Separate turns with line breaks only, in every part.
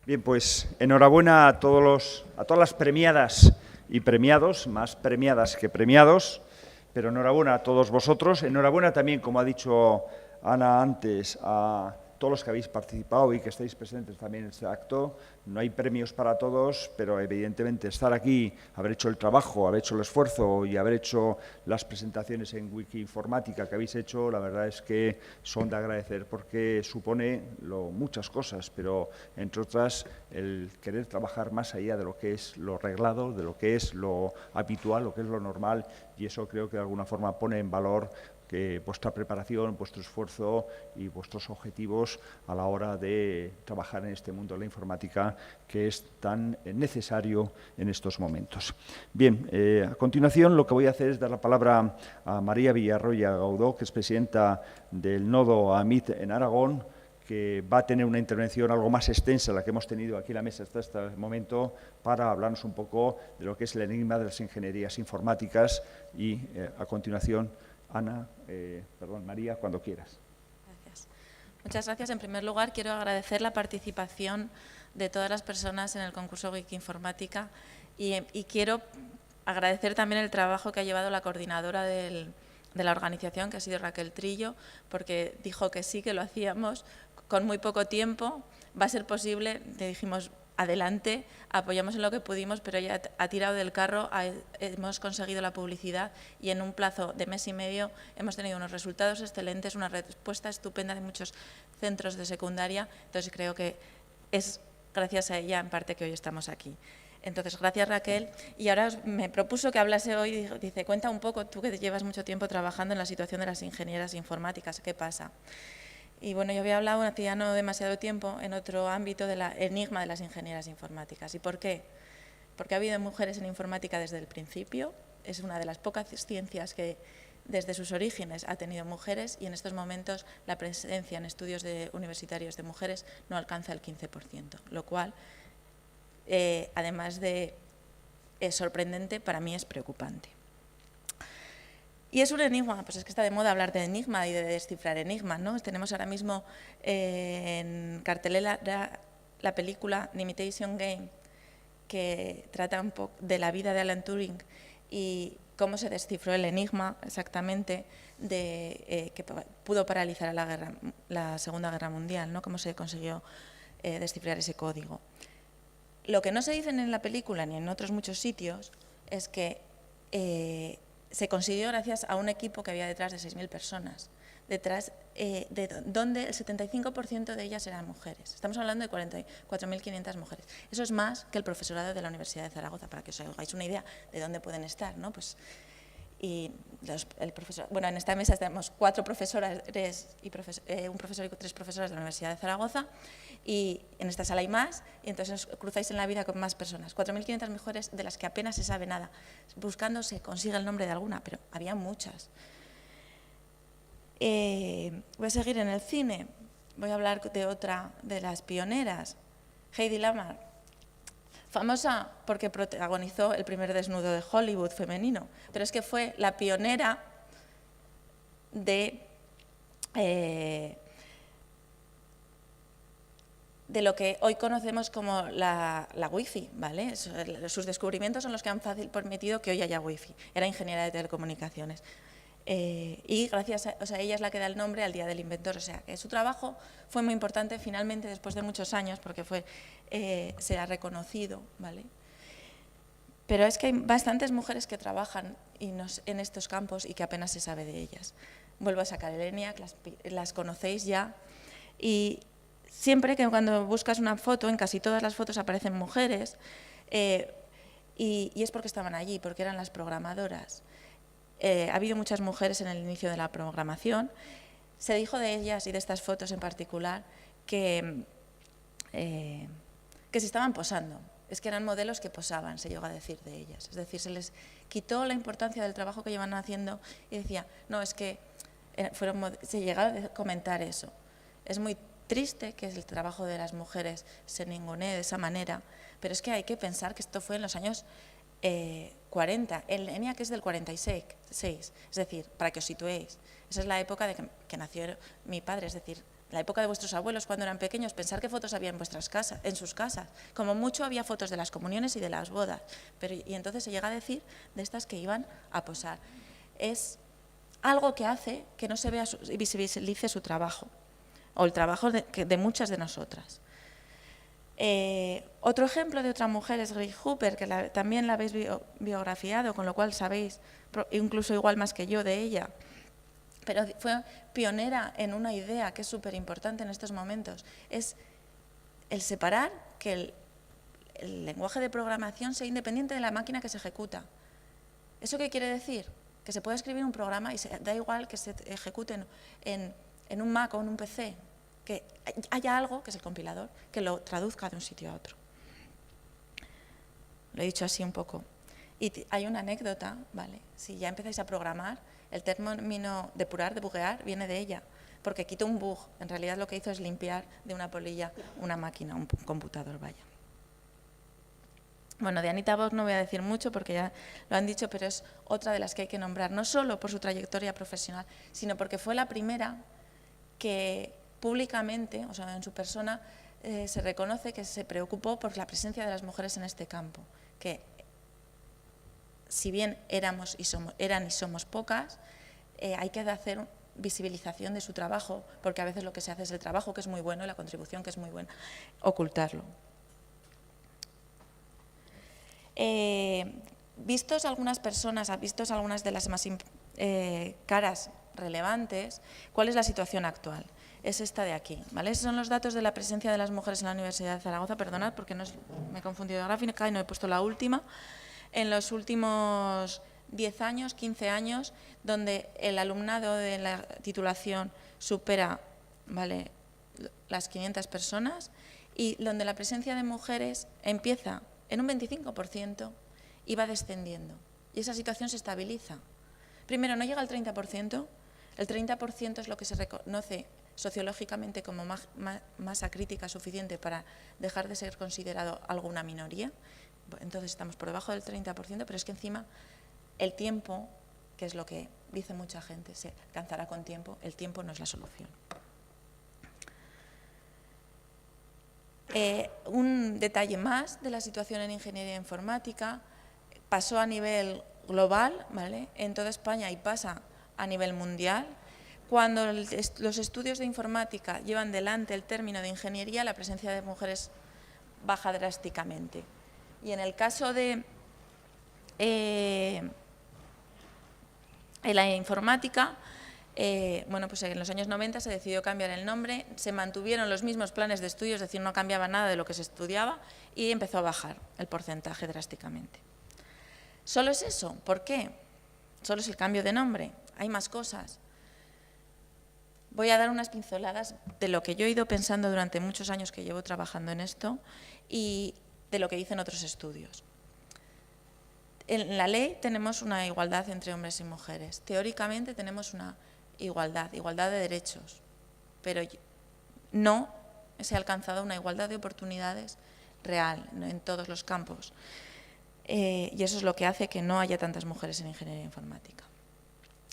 Bien, pues enhorabuena a todas las premiadas y premiados, más premiadas que premiados, pero enhorabuena a todos vosotros. Enhorabuena también, como ha dicho Ana antes, a todos los que habéis participado y que estáis presentes también en este acto. No hay premios para todos, pero evidentemente estar aquí, haber hecho el trabajo, haber hecho el esfuerzo y haber hecho las presentaciones en Wikiinformática que habéis hecho, la verdad es que son de agradecer porque supone muchas cosas, pero entre otras el querer trabajar más allá de lo que es lo reglado, de lo que es lo habitual, lo que es lo normal, y eso creo que de alguna forma pone en valor que vuestra preparación, vuestro esfuerzo y vuestros objetivos a la hora de trabajar en este mundo de la informática que es tan necesario en estos momentos. Bien, a continuación lo que voy a hacer es dar la palabra a María Villarroya Gaudó, que es presidenta del nodo AMIT en Aragón, que va a tener una intervención algo más extensa de la que hemos tenido aquí en la mesa hasta este momento para hablarnos un poco de lo que es el enigma de las ingenierías informáticas y, a continuación, María, cuando quieras.
Gracias. Muchas gracias. En primer lugar, quiero agradecer la participación de todas las personas en el concurso Wikiinformática y quiero agradecer también el trabajo que ha llevado la coordinadora de la organización, que ha sido Raquel Trillo, porque dijo que sí, que lo hacíamos con muy poco tiempo. Va a ser posible, le dijimos, adelante, apoyamos en lo que pudimos, pero ella ha tirado del carro, hemos conseguido la publicidad y en un plazo de mes y medio hemos tenido unos resultados excelentes, una respuesta estupenda de muchos centros de secundaria. Entonces creo que es gracias a ella en parte que hoy estamos aquí. Entonces, gracias Raquel. Y ahora me propuso que hablase hoy, dice, cuenta un poco, tú que llevas mucho tiempo trabajando en la situación de las ingenieras informáticas, ¿qué pasa? Y bueno, yo había hablado hacía no demasiado tiempo en otro ámbito del enigma de las ingenieras informáticas. ¿Y por qué? Porque ha habido mujeres en informática desde el principio, es una de las pocas ciencias que desde sus orígenes ha tenido mujeres y en estos momentos la presencia en estudios universitarios de mujeres no alcanza el 15%, lo cual, además de sorprendente, para mí es preocupante. Y es un enigma, pues es que está de moda hablar de enigma y de descifrar enigmas, ¿no? Tenemos ahora mismo en cartelera la película The Imitation Game, que trata un poco de la vida de Alan Turing y cómo se descifró el enigma exactamente que pudo paralizar a la Segunda Guerra Mundial, ¿no? Cómo se consiguió descifrar ese código. Lo que no se dice en la película ni en otros muchos sitios es que se consiguió gracias a un equipo que había detrás de 6.000 personas, detrás de donde el 75% de ellas eran mujeres. Estamos hablando de 44.500 mujeres. Eso es más que el profesorado de la Universidad de Zaragoza, para que os hagáis una idea de dónde pueden estar, ¿no? Pues, y bueno, en esta mesa tenemos 4 profesoras y un profesor y 3 profesoras de la Universidad de Zaragoza, y en esta sala hay más, y entonces os cruzáis en la vida con más personas. 4.500 mujeres de las que apenas se sabe nada. Buscando se consigue el nombre de alguna, pero había muchas. Voy a seguir en el cine. Voy a hablar de otra de las pioneras, Heidi Lamar. Famosa porque protagonizó el primer desnudo de Hollywood femenino, pero es que fue la pionera de lo que hoy conocemos como la Wi-Fi, ¿vale? Sus descubrimientos son los que han permitido que hoy haya Wi-Fi. Era ingeniera de telecomunicaciones. Y gracias a ella es la que da el nombre al Día del Inventor. O sea, que su trabajo fue muy importante finalmente después de muchos años porque se ha reconocido, ¿vale? Pero es que hay bastantes mujeres que trabajan en estos campos y que apenas se sabe de ellas. Vuelvo a sacar el ENIAC, las conocéis ya. Y siempre que cuando buscas una foto, en casi todas las fotos aparecen mujeres, y es porque estaban allí, porque eran las programadoras. Ha habido muchas mujeres en el inicio de la programación. Se dijo de ellas y de estas fotos en particular que se estaban posando. Es que eran modelos que posaban, se llegó a decir de ellas. Es decir, se les quitó la importancia del trabajo que llevan haciendo y decía, no, es que se llegaba a comentar eso. Es muy triste que el trabajo de las mujeres se ningunee de esa manera, pero es que hay que pensar que esto fue en los años 40, el ENIAC es del 46, es decir, para que os situéis, esa es la época de que nació mi padre, es decir, la época de vuestros abuelos cuando eran pequeños, pensar qué fotos había en vuestras casas, en sus casas. Como mucho había fotos de las comuniones y de las bodas. Y entonces se llega a decir de estas que iban a posar. Es algo que hace que no se vea y visibilice su trabajo, o el trabajo de muchas de nosotras. Otro ejemplo de otra mujer es Grace Hopper, que también la habéis biografiado, con lo cual sabéis, incluso igual más que yo, de ella. Pero fue pionera en una idea que es súper importante en estos momentos, es el separar que el lenguaje de programación sea independiente de la máquina que se ejecuta. ¿Eso qué quiere decir? Que se puede escribir un programa y da igual que se ejecute en un Mac o en un PC, que haya algo, que es el compilador, que lo traduzca de un sitio a otro. Lo he dicho así un poco. Y hay una anécdota, ¿vale? Si ya empezáis a programar, el término depurar, debuguear, viene de ella, porque quita un bug. En realidad lo que hizo es limpiar de una polilla una máquina, un computador, vaya. Bueno, de Anita Borg no voy a decir mucho porque ya lo han dicho, pero es otra de las que hay que nombrar, no solo por su trayectoria profesional, sino porque fue la primera que públicamente, o sea, en su persona, se reconoce que se preocupó por la presencia de las mujeres en este campo, que si bien eran y somos pocas, hay que hacer visibilización de su trabajo, porque a veces lo que se hace es el trabajo, que es muy bueno, y la contribución, que es muy buena, ocultarlo. Vistos algunas personas, vistos algunas de las más caras relevantes, ¿cuál es la situación actual? Es esta de aquí, ¿vale? Esos son los datos de la presencia de las mujeres en la Universidad de Zaragoza. Perdonad porque me he confundido de gráfica y no he puesto la última. En los últimos 10 años, 15 años, donde el alumnado de la titulación supera, ¿vale?, las 500 personas, y donde la presencia de mujeres empieza en un 25% y va descendiendo. Y esa situación se estabiliza. Primero, no llega al 30%. El 30% es lo que se reconoce sociológicamente como masa crítica suficiente para dejar de ser considerado alguna minoría. Entonces estamos por debajo del 30%, pero es que encima el tiempo, que es lo que dice mucha gente, se alcanzará con tiempo, el tiempo no es la solución. Un detalle más de la situación en ingeniería informática, pasó a nivel global, ¿vale?, en toda España, y pasa a nivel mundial. Cuando los estudios de informática llevan delante el término de ingeniería, la presencia de mujeres baja drásticamente. Y en el caso de la informática, bueno, pues en los años 90 se decidió cambiar el nombre, se mantuvieron los mismos planes de estudio, es decir, no cambiaba nada de lo que se estudiaba, y empezó a bajar el porcentaje drásticamente. ¿Solo es eso? ¿Por qué? Solo es el cambio de nombre, hay más cosas. Voy a dar unas pinceladas de lo que yo he ido pensando durante muchos años que llevo trabajando en esto y de lo que dicen otros estudios. En la ley tenemos una igualdad entre hombres y mujeres. Teóricamente tenemos una igualdad de derechos, pero no se ha alcanzado una igualdad de oportunidades real en todos los campos. Y eso es lo que hace que no haya tantas mujeres en ingeniería informática.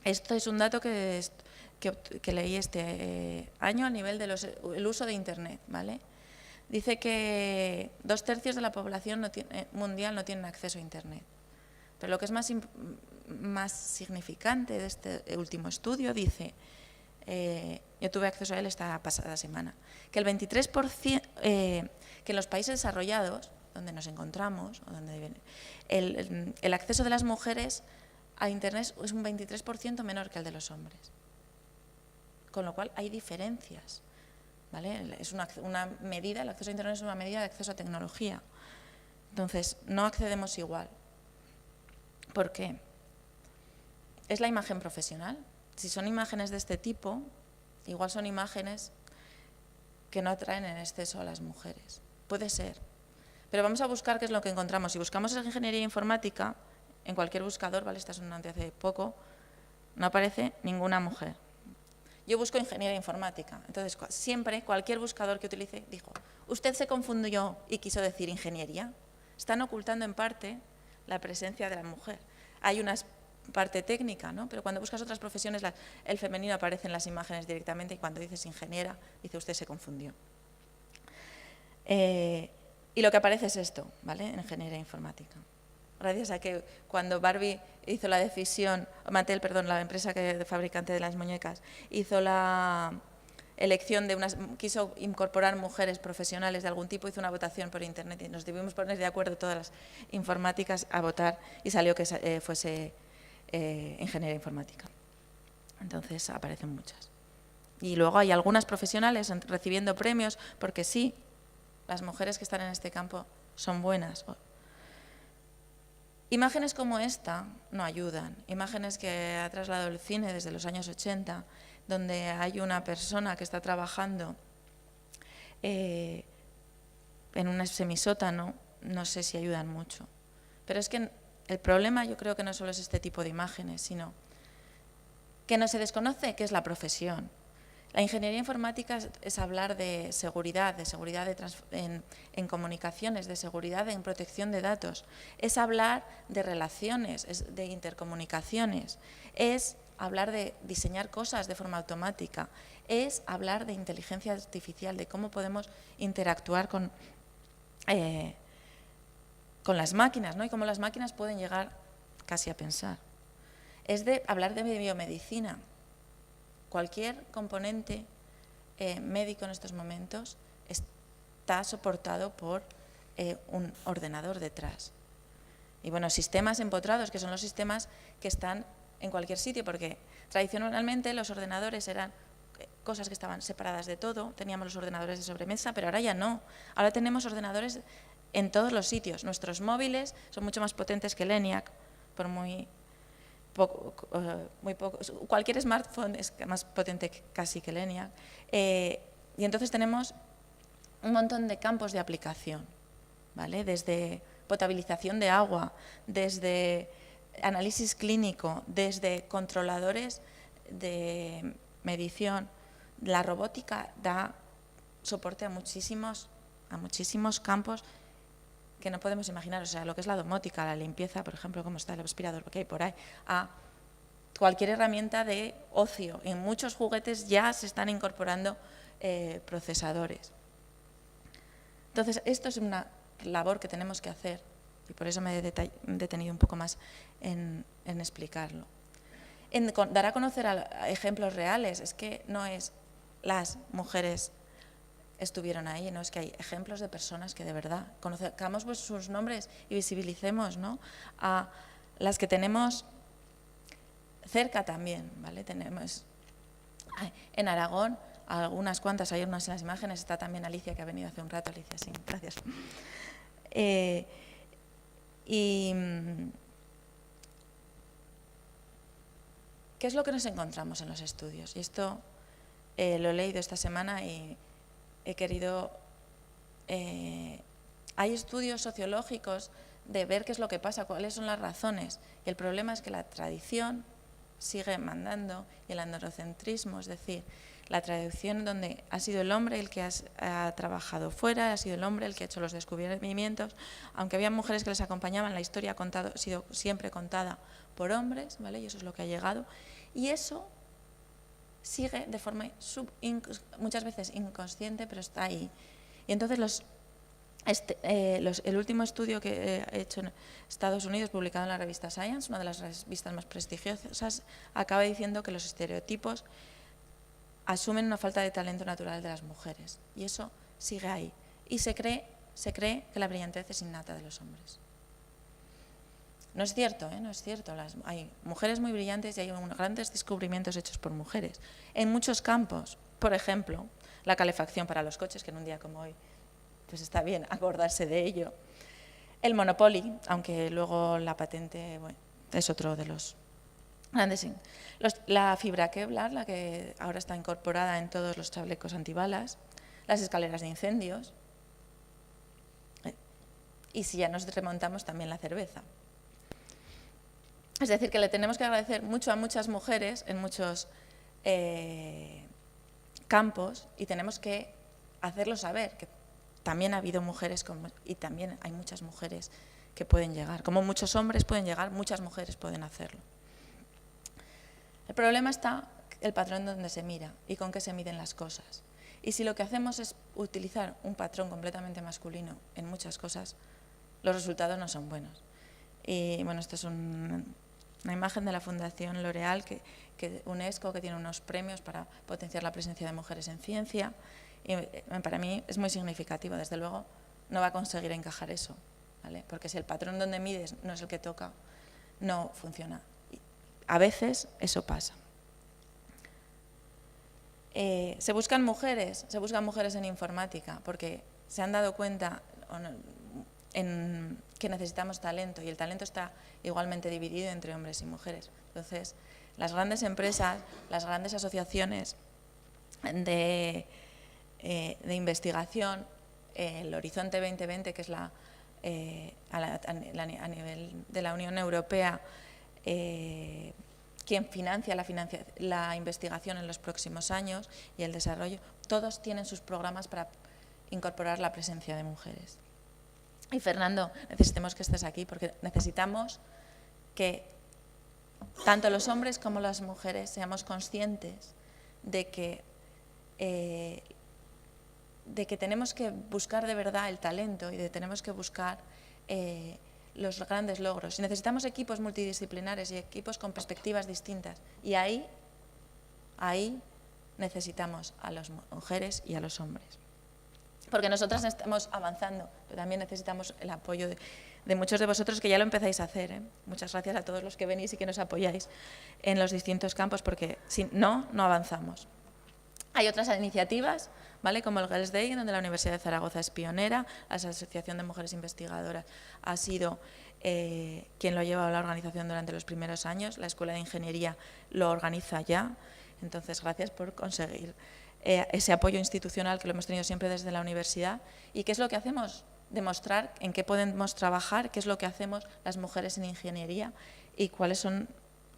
Esto es un dato que leí este año a nivel del uso de Internet, ¿vale? Dice que 2/3 de la población mundial no tienen acceso a Internet. Pero lo que es más significante de este último estudio dice, yo tuve acceso a él esta pasada semana, que el 23%, que en los países desarrollados, donde nos encontramos, o donde el acceso de las mujeres a Internet es un 23% menor que el de los hombres. Con lo cual hay diferencias, ¿vale? Es una medida, el acceso a Internet es una medida de acceso a tecnología. Entonces, no accedemos igual. ¿Por qué? Es la imagen profesional. Si son imágenes de este tipo, igual son imágenes que no atraen en exceso a las mujeres. Puede ser. Pero vamos a buscar qué es lo que encontramos. Si buscamos en ingeniería informática, en cualquier buscador, ¿vale?, esta es una de hace poco, no aparece ninguna mujer. Yo busco ingeniería informática. Entonces, siempre, cualquier buscador que utilice, dijo, usted se confundió y quiso decir ingeniería. Están ocultando en parte la presencia de la mujer. Hay unas parte técnica, ¿no? Pero cuando buscas otras profesiones, el femenino aparece en las imágenes directamente y cuando dices ingeniera, dice usted se confundió. Y lo que aparece es esto, ¿vale? En ingeniería informática. Gracias a que cuando Barbie hizo la decisión, Mattel, perdón, la empresa fabricante de las muñecas, hizo la elección de quiso incorporar mujeres profesionales de algún tipo, hizo una votación por internet y nos debimos poner de acuerdo todas las informáticas a votar y salió que fuese ingeniería informática. Entonces aparecen muchas. Y luego hay algunas profesionales recibiendo premios porque sí, las mujeres que están en este campo son buenas. Imágenes como esta no ayudan. Imágenes que ha trasladado el cine desde los años 80, donde hay una persona que está trabajando en un semisótano, no sé si ayudan mucho. Pero es que el problema yo creo que no solo es este tipo de imágenes, sino que no se desconoce qué es la profesión. La ingeniería informática es hablar de seguridad en comunicaciones, de seguridad en protección de datos. Es hablar de relaciones, de intercomunicaciones. Es hablar de diseñar cosas de forma automática. Es hablar de inteligencia artificial, de cómo podemos interactuar con las máquinas, ¿no? Y cómo las máquinas pueden llegar casi a pensar. Es de hablar de biomedicina. Cualquier componente médico en estos momentos está soportado por un ordenador detrás. Y bueno, sistemas empotrados, que son los sistemas que están en cualquier sitio, porque tradicionalmente los ordenadores eran cosas que estaban separadas de todo, teníamos los ordenadores de sobremesa, pero ahora ya no. Ahora tenemos ordenadores en todos los sitios. Nuestros móviles son mucho más potentes que el ENIAC, por muy poco, cualquier smartphone es más potente casi que el ENIAC. Y entonces tenemos un montón de campos de aplicación, ¿vale? Desde potabilización de agua, desde análisis clínico, desde controladores de medición. La robótica da soporte a muchísimos campos que no podemos imaginar, o sea, lo que es la domótica, la limpieza, por ejemplo, cómo está el aspirador, que hay por ahí, a cualquier herramienta de ocio. En muchos juguetes ya se están incorporando procesadores. Entonces, esto es una labor que tenemos que hacer y por eso me he detenido un poco más en explicarlo. Dar a conocer ejemplos reales, es que no es las mujeres estuvieron ahí, ¿no? Es que hay ejemplos de personas que de verdad conozcamos sus nombres y visibilicemos, ¿no? A las que tenemos cerca también, ¿vale? Tenemos en Aragón algunas cuantas, hay unas en las imágenes, está también Alicia que ha venido hace un rato, Alicia, sí, gracias. ¿Qué es lo que nos encontramos en los estudios? Y esto lo he leído esta semana y he querido... hay estudios sociológicos de ver qué es lo que pasa, cuáles son las razones. Y el problema es que la tradición sigue mandando y el androcentrismo, es decir, la tradición donde ha sido el hombre el que ha trabajado fuera, ha sido el hombre el que ha hecho los descubrimientos, aunque había mujeres que les acompañaban, la historia ha sido siempre contada por hombres, ¿vale? Y eso es lo que ha llegado. Y eso sigue de forma muchas veces inconsciente, pero está ahí. Y entonces el último estudio que he hecho en Estados Unidos, publicado en la revista Science, una de las revistas más prestigiosas, acaba diciendo que los estereotipos asumen una falta de talento natural de las mujeres. Y eso sigue ahí. Y se cree que la brillantez es innata de los hombres. No es cierto, no es cierto. Hay mujeres muy brillantes y hay grandes descubrimientos hechos por mujeres. En muchos campos, por ejemplo, la calefacción para los coches, que en un día como hoy pues está bien acordarse de ello. El Monopoly, aunque luego la patente es otro de los grandes. La fibra Kevlar, la que ahora está incorporada en todos los chalecos antibalas, las escaleras de incendios, y si ya nos remontamos también la cerveza. Es decir, que le tenemos que agradecer mucho a muchas mujeres en muchos campos y tenemos que hacerlo saber, que también ha habido mujeres y también hay muchas mujeres que pueden llegar. Como muchos hombres pueden llegar, muchas mujeres pueden hacerlo. El problema está el patrón donde se mira y con qué se miden las cosas. Y si lo que hacemos es utilizar un patrón completamente masculino en muchas cosas, los resultados no son buenos. Y bueno, esto es una imagen de la Fundación L'Oréal, UNESCO, que tiene unos premios para potenciar la presencia de mujeres en ciencia. Y para mí es muy significativo. Desde luego no va a conseguir encajar eso, ¿vale? Porque si el patrón donde mides no es el que toca, no funciona. Y a veces eso pasa. Se buscan mujeres en informática porque se han dado cuenta que necesitamos talento y el talento está igualmente dividido entre hombres y mujeres. Entonces, las grandes empresas, las grandes asociaciones de investigación, el Horizonte 2020, que es a nivel de la Unión Europea, quien financia la investigación en los próximos años y el desarrollo, todos tienen sus programas para incorporar la presencia de mujeres. Y Fernando, necesitamos que estés aquí porque necesitamos que tanto los hombres como las mujeres seamos conscientes de que tenemos que buscar de verdad el talento y tenemos que buscar los grandes logros. Y necesitamos equipos multidisciplinares y equipos con perspectivas distintas. Y ahí necesitamos a las mujeres y a los hombres. Porque nosotras estamos avanzando, pero también necesitamos el apoyo de muchos de vosotros que ya lo empezáis a hacer, ¿eh? Muchas gracias a todos los que venís y que nos apoyáis en los distintos campos, porque si no, no avanzamos. Hay otras iniciativas, ¿vale?, como el Girls' Day, donde la Universidad de Zaragoza es pionera, la Asociación de Mujeres Investigadoras ha sido quien lo lleva a la organización durante los primeros años, la Escuela de Ingeniería lo organiza ya, entonces gracias por conseguir ese apoyo institucional que lo hemos tenido siempre desde la universidad. ¿Y qué es lo que hacemos? Demostrar en qué podemos trabajar, qué es lo que hacemos las mujeres en ingeniería y cuáles son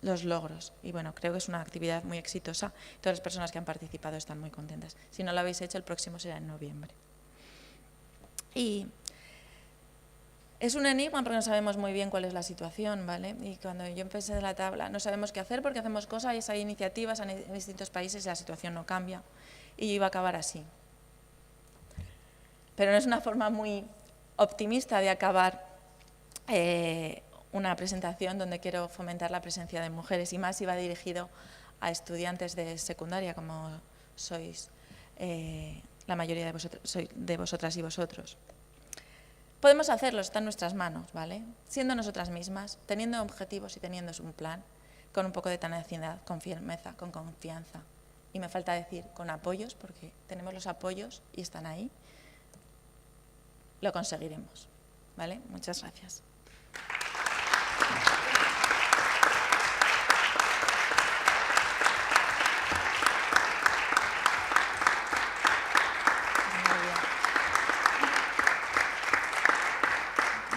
los logros. Y bueno, creo que es una actividad muy exitosa. Todas las personas que han participado están muy contentas. Si no lo habéis hecho, el próximo será en noviembre. Y es un enigma porque no sabemos muy bien cuál es la situación, ¿vale? Y cuando yo empecé de la tabla, no sabemos qué hacer porque hacemos cosas, hay iniciativas en distintos países y la situación no cambia. Y yo iba a acabar así. Pero no es una forma muy optimista de acabar una presentación donde quiero fomentar la presencia de mujeres, y más iba dirigido a estudiantes de secundaria, como sois la mayoría de vosotras y vosotros. Podemos hacerlo, está en nuestras manos, ¿vale? Siendo nosotras mismas, teniendo objetivos y teniendo un plan, con un poco de tenacidad, con firmeza, con confianza. Y me falta decir, con apoyos, porque tenemos los apoyos y están ahí. Lo conseguiremos, ¿vale? Muchas gracias.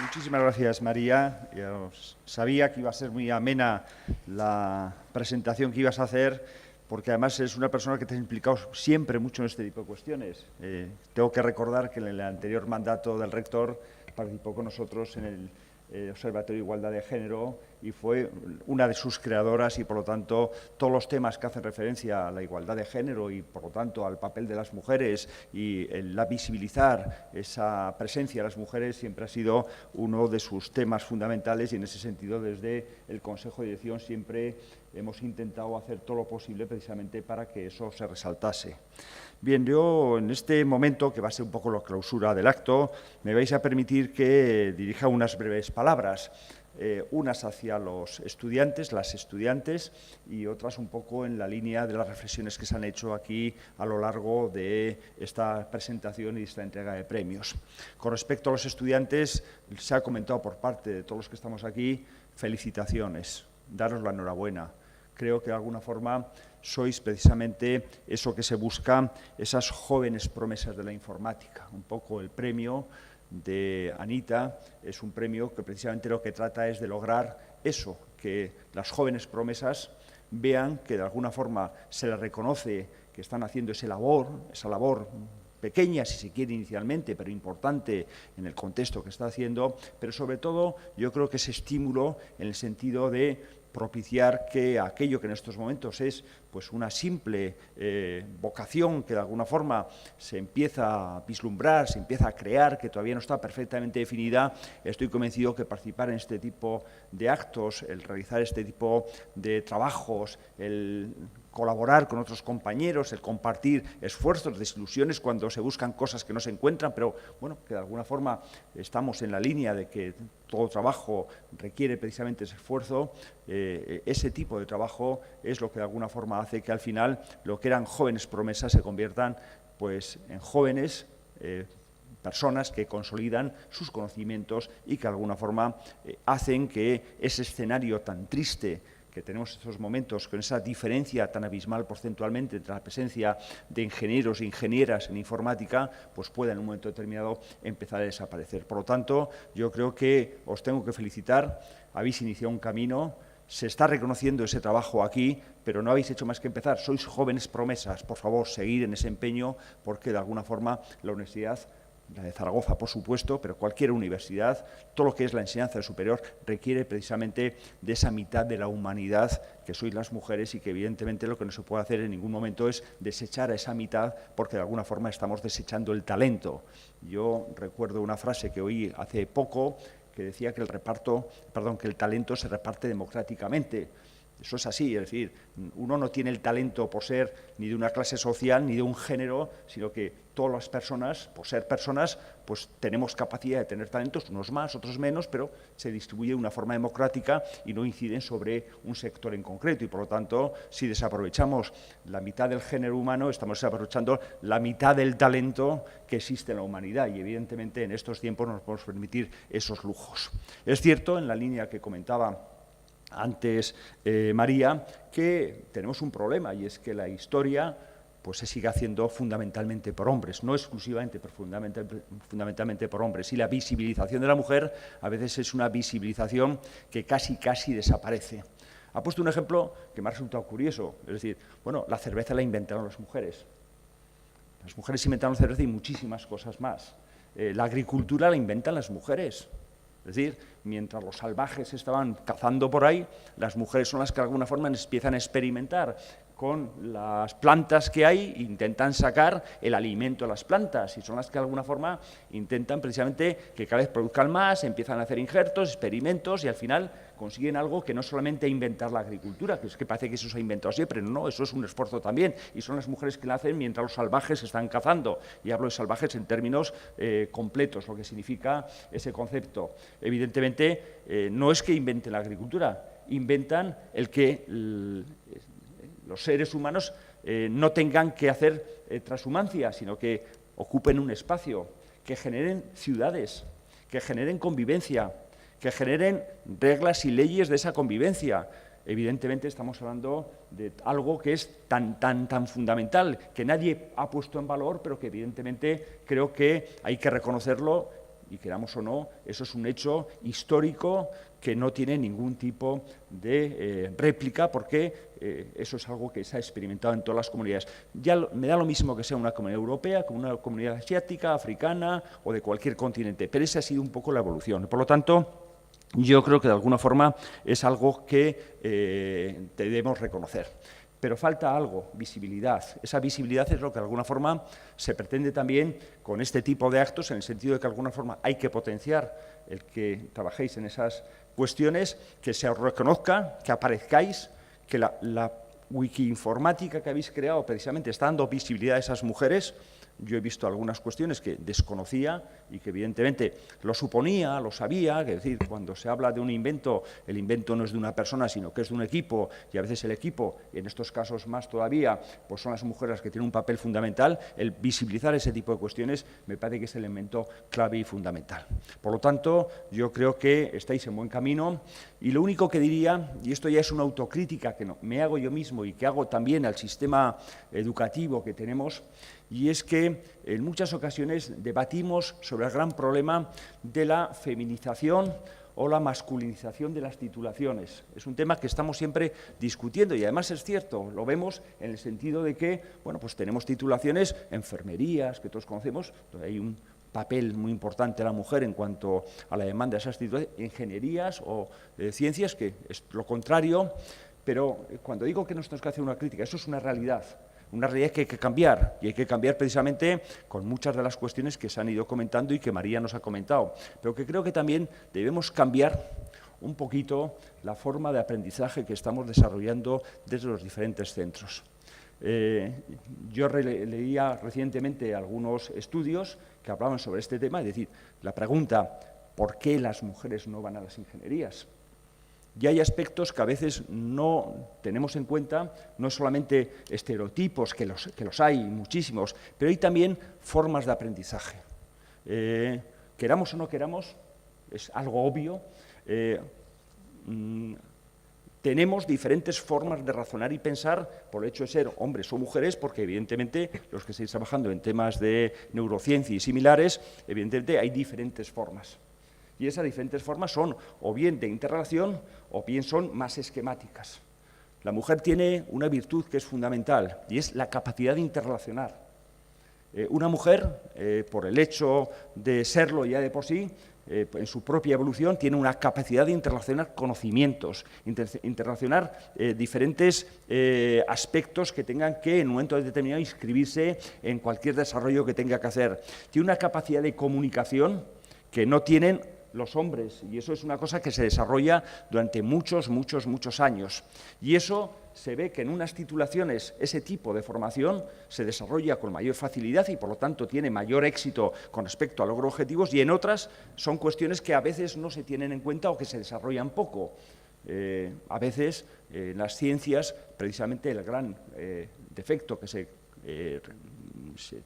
Muchísimas gracias, María. Yo sabía que iba a ser muy amena la presentación que ibas a hacer, porque además eres una persona que te has implicado siempre mucho en este tipo de cuestiones. Tengo que recordar que en el anterior mandato del rector participó con nosotros en el Observatorio de Igualdad de Género y fue una de sus creadoras, y por lo tanto todos los temas que hacen referencia a la igualdad de género y por lo tanto al papel de las mujeres y la visibilizar esa presencia de las mujeres siempre ha sido uno de sus temas fundamentales, y en ese sentido desde el Consejo de Dirección siempre hemos intentado hacer todo lo posible precisamente para que eso se resaltase. Bien, yo en este momento, que va a ser un poco la clausura del acto, me vais a permitir que dirija unas breves palabras, unas hacia los estudiantes, las estudiantes, y otras un poco en la línea de las reflexiones que se han hecho aquí a lo largo de esta presentación y esta entrega de premios. Con respecto a los estudiantes, se ha comentado por parte de todos los que estamos aquí, felicitaciones, daros la enhorabuena. Creo que de alguna forma sois precisamente eso que se busca, esas jóvenes promesas de la informática. Un poco el premio de Anita es un premio que precisamente lo que trata es de lograr eso, que las jóvenes promesas vean que de alguna forma se les reconoce que están haciendo esa labor pequeña, si se quiere inicialmente, pero importante en el contexto que está haciendo, pero sobre todo yo creo que ese estímulo en el sentido de propiciar que aquello que en estos momentos es pues una simple vocación que de alguna forma se empieza a vislumbrar, se empieza a crear, que todavía no está perfectamente definida, estoy convencido que participar en este tipo de actos, el realizar este tipo de trabajos, el colaborar con otros compañeros, el compartir esfuerzos, desilusiones cuando se buscan cosas que no se encuentran, pero bueno, que de alguna forma estamos en la línea de que todo trabajo requiere precisamente ese esfuerzo, ese tipo de trabajo es lo que de alguna forma hace que al final lo que eran jóvenes promesas se conviertan pues en jóvenes personas que consolidan sus conocimientos y que de alguna forma hacen que ese escenario tan triste que tenemos en estos momentos, con esa diferencia tan abismal porcentualmente entre la presencia de ingenieros e ingenieras en informática, pues pueda en un momento determinado empezar a desaparecer. Por lo tanto, yo creo que os tengo que felicitar, habéis iniciado un camino, se está reconociendo ese trabajo aquí, pero no habéis hecho más que empezar, sois jóvenes promesas, por favor, seguid en ese empeño, porque de alguna forma la universidad, la de Zaragoza, por supuesto, pero cualquier universidad, todo lo que es la enseñanza superior requiere precisamente de esa mitad de la humanidad que sois las mujeres y que evidentemente lo que no se puede hacer en ningún momento es desechar a esa mitad porque de alguna forma estamos desechando el talento. Yo recuerdo una frase que oí hace poco que decía que el talento se reparte democráticamente. Eso es así, es decir, uno no tiene el talento por ser ni de una clase social ni de un género, sino que todas las personas, por ser personas, pues tenemos capacidad de tener talentos, unos más, otros menos, pero se distribuye de una forma democrática y no inciden sobre un sector en concreto. Y por lo tanto, si desaprovechamos la mitad del género humano, estamos desaprovechando la mitad del talento que existe en la humanidad y evidentemente en estos tiempos no nos podemos permitir esos lujos. Es cierto, en la línea que comentaba antes María, que tenemos un problema y es que la historia pues se sigue haciendo fundamentalmente por hombres, no exclusivamente, pero fundamentalmente por hombres. Y la visibilización de la mujer a veces es una visibilización que casi desaparece. Ha puesto un ejemplo que me ha resultado curioso, es decir, bueno, la cerveza la inventaron las mujeres. Las mujeres inventaron la cerveza y muchísimas cosas más. La agricultura la inventan las mujeres. Es decir, mientras los salvajes estaban cazando por ahí, las mujeres son las que de alguna forma empiezan a experimentar con las plantas que hay, intentan sacar el alimento a las plantas y son las que de alguna forma intentan precisamente que cada vez produzcan más, empiezan a hacer injertos, experimentos y al final consiguen algo que no solamente inventar la agricultura, que es que parece que eso se ha inventado siempre, no, eso es un esfuerzo también y son las mujeres que lo hacen mientras los salvajes están cazando y hablo de salvajes en términos completos, lo que significa ese concepto. Evidentemente no es que inventen la agricultura, inventan el que los seres humanos no tengan que hacer transhumancia, sino que ocupen un espacio, que generen ciudades, que generen convivencia, que generen reglas y leyes de esa convivencia. Evidentemente estamos hablando de algo que es tan fundamental, que nadie ha puesto en valor, pero que evidentemente creo que hay que reconocerlo y queramos o no, eso es un hecho histórico que no tiene ningún tipo de réplica porque eso es algo que se ha experimentado en todas las comunidades. Ya me da lo mismo que sea una comunidad europea, como una comunidad asiática, africana o de cualquier continente, pero esa ha sido un poco la evolución. Por lo tanto, yo creo que de alguna forma es algo que debemos reconocer. Pero falta algo, visibilidad. Esa visibilidad es lo que de alguna forma se pretende también con este tipo de actos, en el sentido de que de alguna forma hay que potenciar el que trabajéis en esas cuestiones, que se os reconozca, que aparezcáis, que la wikiinformática que habéis creado precisamente está dando visibilidad a esas mujeres. Yo he visto algunas cuestiones que desconocía y que evidentemente lo suponía, lo sabía, que es decir, cuando se habla de un invento, el invento no es de una persona, sino que es de un equipo, y a veces el equipo, y en estos casos más todavía, pues son las mujeres las que tienen un papel fundamental. El visibilizar ese tipo de cuestiones me parece que es el elemento clave y fundamental. Por lo tanto, yo creo que estáis en buen camino, y lo único que diría, y esto ya es una autocrítica que me hago yo mismo y que hago también al sistema educativo que tenemos, y es que en muchas ocasiones debatimos sobre el gran problema de la feminización o la masculinización de las titulaciones. Es un tema que estamos siempre discutiendo y además es cierto, lo vemos en el sentido de que, bueno, pues tenemos titulaciones, enfermerías, que todos conocemos, donde hay un papel muy importante de la mujer en cuanto a la demanda de esas titulaciones, ingenierías o ciencias, que es lo contrario, pero cuando digo que nos tenemos que hacer una crítica, eso es una realidad que hay que cambiar, y hay que cambiar precisamente con muchas de las cuestiones que se han ido comentando y que María nos ha comentado, pero que creo que también debemos cambiar un poquito la forma de aprendizaje que estamos desarrollando desde los diferentes centros. Yo leía recientemente algunos estudios que hablaban sobre este tema, es decir, la pregunta ¿por qué las mujeres no van a las ingenierías? Y hay aspectos que a veces no tenemos en cuenta, no solamente estereotipos, que los hay muchísimos, pero hay también formas de aprendizaje. Queramos o no queramos, es algo obvio, tenemos diferentes formas de razonar y pensar por el hecho de ser hombres o mujeres, porque evidentemente los que estáis trabajando en temas de neurociencia y similares, evidentemente hay diferentes formas. Y esas diferentes formas son o bien de interrelación o bien son más esquemáticas. La mujer tiene una virtud que es fundamental y es la capacidad de interrelacionar. Una mujer, por el hecho de serlo ya de por sí, en su propia evolución, tiene una capacidad de interrelacionar conocimientos, interrelacionar diferentes aspectos que tengan que, en un momento determinado, inscribirse en cualquier desarrollo que tenga que hacer. Tiene una capacidad de comunicación que no tienen los hombres, y eso es una cosa que se desarrolla durante muchos años. Y eso se ve que en unas titulaciones ese tipo de formación se desarrolla con mayor facilidad y, por lo tanto, tiene mayor éxito con respecto a lograr objetivos, y en otras son cuestiones que a veces no se tienen en cuenta o que se desarrollan poco. A veces, en las ciencias, precisamente el gran defecto que se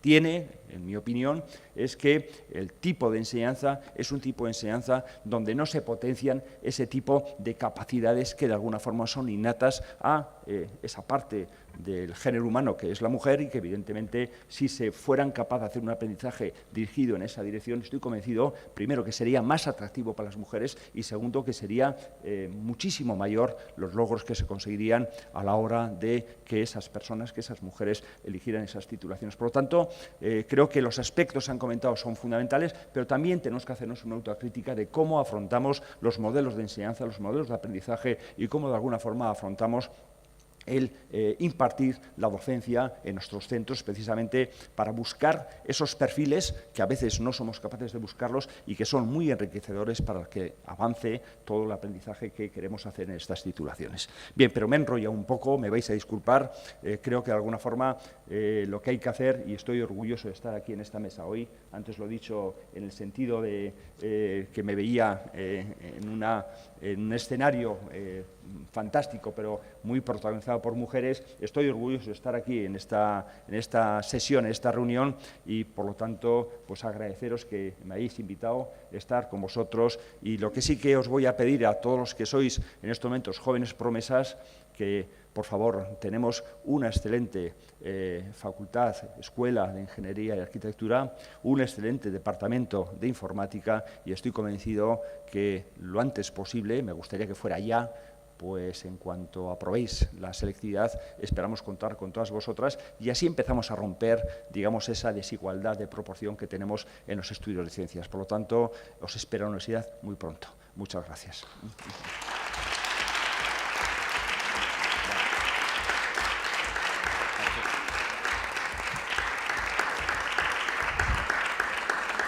tiene, en mi opinión, es que el tipo de enseñanza es un tipo de enseñanza donde no se potencian ese tipo de capacidades que de alguna forma son innatas a esa parte del género humano que es la mujer, y que evidentemente si se fueran capaces de hacer un aprendizaje dirigido en esa dirección, estoy convencido, primero, que sería más atractivo para las mujeres, y segundo, que sería muchísimo mayor los logros que se conseguirían a la hora de que esas personas, que esas mujeres eligieran esas titulaciones. Por lo tanto, creo que los aspectos que se han comentado son fundamentales, pero también tenemos que hacernos una autocrítica de cómo afrontamos los modelos de enseñanza, los modelos de aprendizaje, y cómo de alguna forma afrontamos el impartir la docencia en nuestros centros, precisamente para buscar esos perfiles que a veces no somos capaces de buscarlos y que son muy enriquecedores para que avance todo el aprendizaje que queremos hacer en estas titulaciones. Bien, pero me he enrollado un poco, me vais a disculpar, creo que de alguna forma lo que hay que hacer, y estoy orgulloso de estar aquí en esta mesa hoy, antes lo he dicho en el sentido de que me veía en un escenario fantástico, pero muy protagonizado por mujeres. Estoy orgulloso de estar aquí en esta sesión, en esta reunión, y por lo tanto pues agradeceros que me hayáis invitado a estar con vosotros. Y lo que sí que os voy a pedir a todos los que sois en estos momentos jóvenes promesas, que por favor, tenemos una excelente facultad, escuela de ingeniería y arquitectura, un excelente departamento de informática, y estoy convencido que lo antes posible, me gustaría que fuera ya, pues en cuanto aprobéis la selectividad, esperamos contar con todas vosotras, y así empezamos a romper, digamos, esa desigualdad de proporción que tenemos en los estudios de ciencias. Por lo tanto, os espero en la universidad muy pronto. Muchas gracias.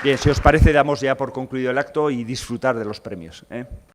Bien, si os parece, damos ya por concluido el acto y disfrutar de los premios, ¿eh?